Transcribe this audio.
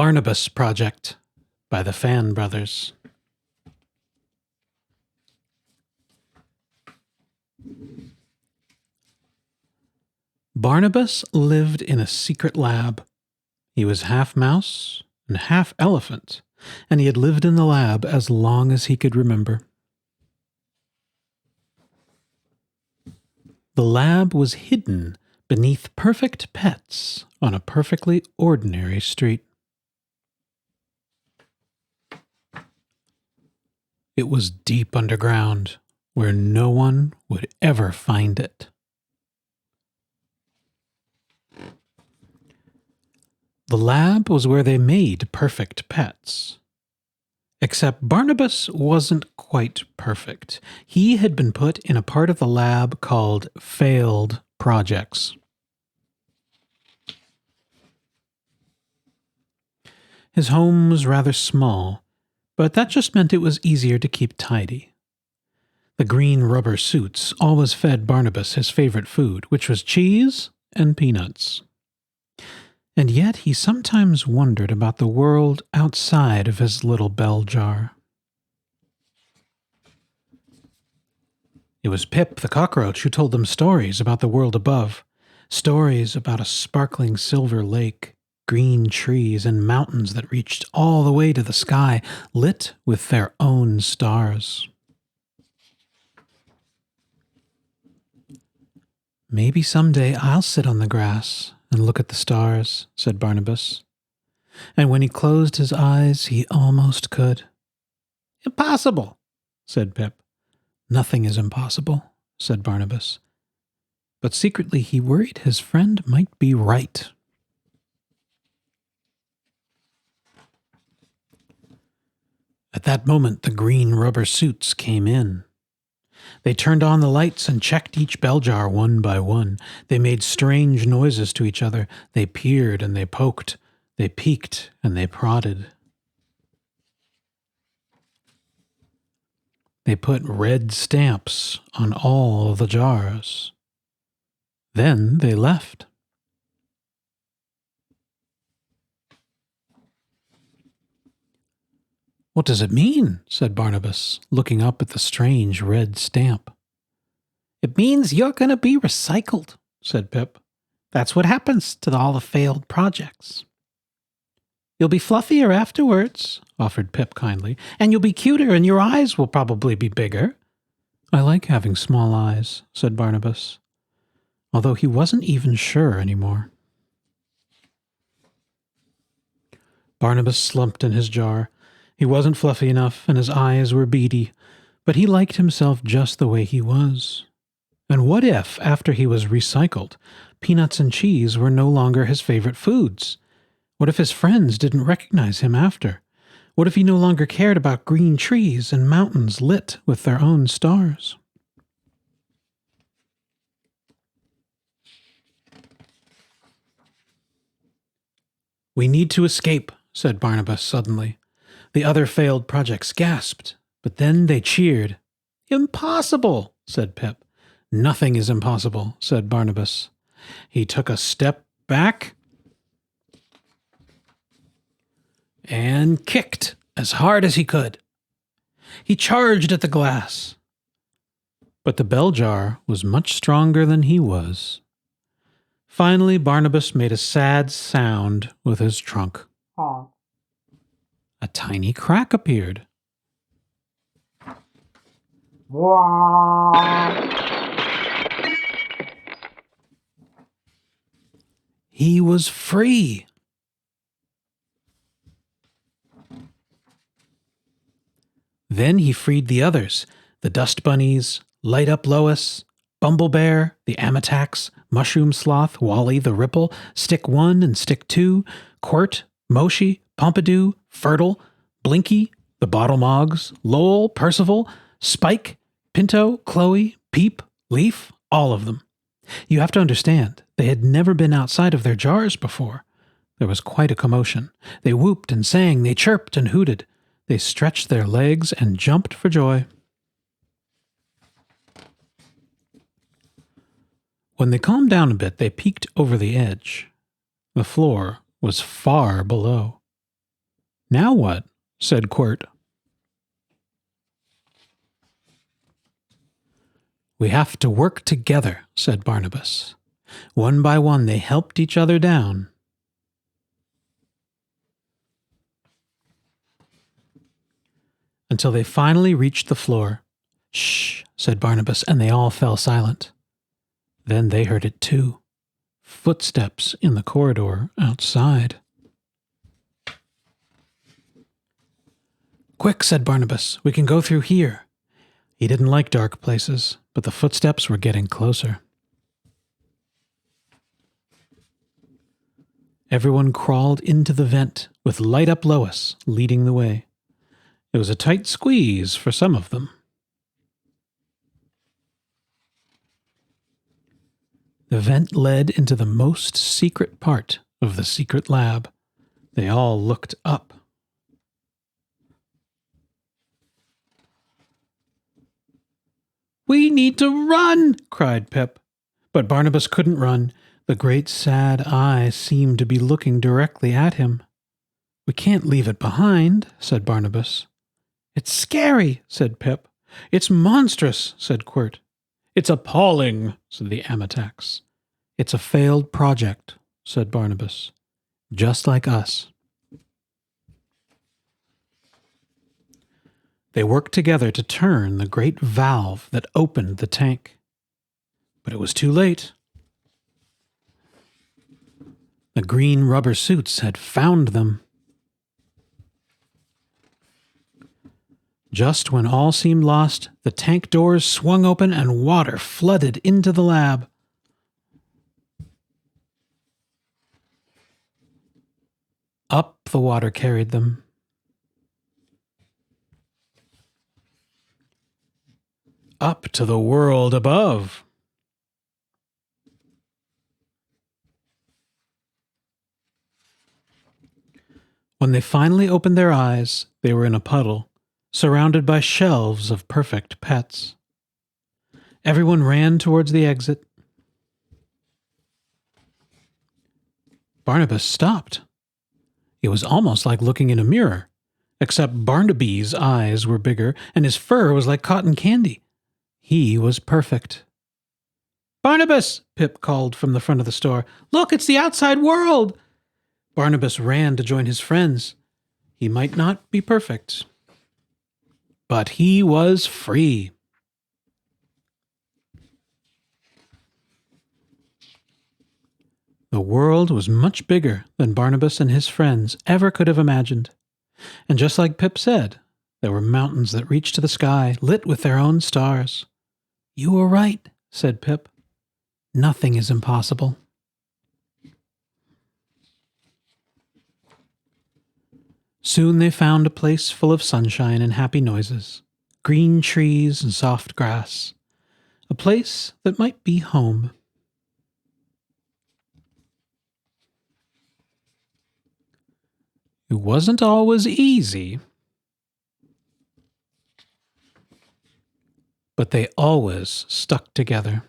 Barnabus Project by the Fan Brothers. Barnabus lived in a secret lab. He was half mouse and half elephant, and he had lived in the lab as long as he could remember. The lab was hidden beneath perfect pets on a perfectly ordinary street. It was deep underground, where no one would ever find it. The lab was where they made perfect pets. Except Barnabus wasn't quite perfect. He had been put in a part of the lab called failed projects. His home was rather small, but that just meant it was easier to keep tidy. The green rubber suits always fed Barnabus his favorite food, which was cheese and peanuts. And yet he sometimes wondered about the world outside of his little bell jar. It was Pip the cockroach who told them stories about the world above, stories about a sparkling silver lake, green trees, and mountains that reached all the way to the sky, lit with their own stars. "Maybe someday I'll sit on the grass and look at the stars," said Barnabas. And when he closed his eyes, he almost could. "Impossible," said Pip. "Nothing is impossible," said Barnabas. But secretly he worried his friend might be right. At that moment, the green rubber suits came in. They turned on the lights and checked each bell jar one by one. They made strange noises to each other. They peered and they poked. They peeked and they prodded. They put red stamps on all the jars. Then they left. "What does it mean?" said Barnabas, looking up at the strange red stamp. "It means you're going to be recycled," said Pip. "That's what happens to all the failed projects." "You'll be fluffier afterwards," offered Pip kindly, "and you'll be cuter and your eyes will probably be bigger." "I like having small eyes," said Barnabas, although he wasn't even sure anymore. Barnabas slumped in his jar. He wasn't fluffy enough, and his eyes were beady, but he liked himself just the way he was. And what if, after he was recycled, peanuts and cheese were no longer his favorite foods? What if his friends didn't recognize him after? What if he no longer cared about green trees and mountains lit with their own stars? "We need to escape," said Barnabas suddenly. The other failed projects gasped, but then they cheered. "Impossible," said Pip. "Nothing is impossible," said Barnabas. He took a step back and kicked as hard as he could. He charged at the glass, but the bell jar was much stronger than he was. Finally, Barnabas made a sad sound with his trunk. A tiny crack appeared. He was free. Then he freed the others, the dust bunnies, Light Up Lois, Bumble Bear, the Amatax, Mushroom Sloth, Wally the Ripple, Stick 1 and Stick 2, Quirt, Moshi, Pompidou, Fertile, Blinky, the Bottle Mogs, Lowell, Percival, Spike, Pinto, Chloe, Peep, Leaf, all of them. You have to understand, they had never been outside of their jars before. There was quite a commotion. They whooped and sang, they chirped and hooted. They stretched their legs and jumped for joy. When they calmed down a bit, they peeked over the edge. The floor was far below. Now what? Said Quirt. We have to work together, said Barnabas. One by one they helped each other down. Until they finally reached the floor. Shh, said Barnabas, and they all fell silent. Then they heard it too. Footsteps in the corridor outside. Quick, said Barnabas, we can go through here. He didn't like dark places, but the footsteps were getting closer. Everyone crawled into the vent, with Light Up Lois leading the way. It was a tight squeeze for some of them. The vent led into the most secret part of the secret lab. They all looked up. We need to run, cried Pip. But Barnabas couldn't run. The great sad eye seemed to be looking directly at him. We can't leave it behind, said Barnabas. It's scary, said Pip. It's monstrous, said Quirt. It's appalling, said the Amatax. It's a failed project, said Barnabas. Just like us. They worked together to turn the great valve that opened the tank. But it was too late. The green rubber suits had found them. Just when all seemed lost, the tank doors swung open and water flooded into the lab. Up the water carried them. Up to the world above. When they finally opened their eyes, they were in a puddle, surrounded by shelves of perfect pets. Everyone ran towards the exit. Barnabas stopped. It was almost like looking in a mirror, except Barnaby's eyes were bigger and his fur was like cotton candy. He was perfect. Barnabas, Pip called from the front of the store. Look, it's the outside world. Barnabas ran to join his friends. He might not be perfect, but he was free. The world was much bigger than Barnabas and his friends ever could have imagined. And just like Pip said, there were mountains that reached to the sky, lit with their own stars. You were right, said Pip. Nothing is impossible. Soon they found a place full of sunshine and happy noises, green trees and soft grass, a place that might be home. It wasn't always easy, but they always stuck together.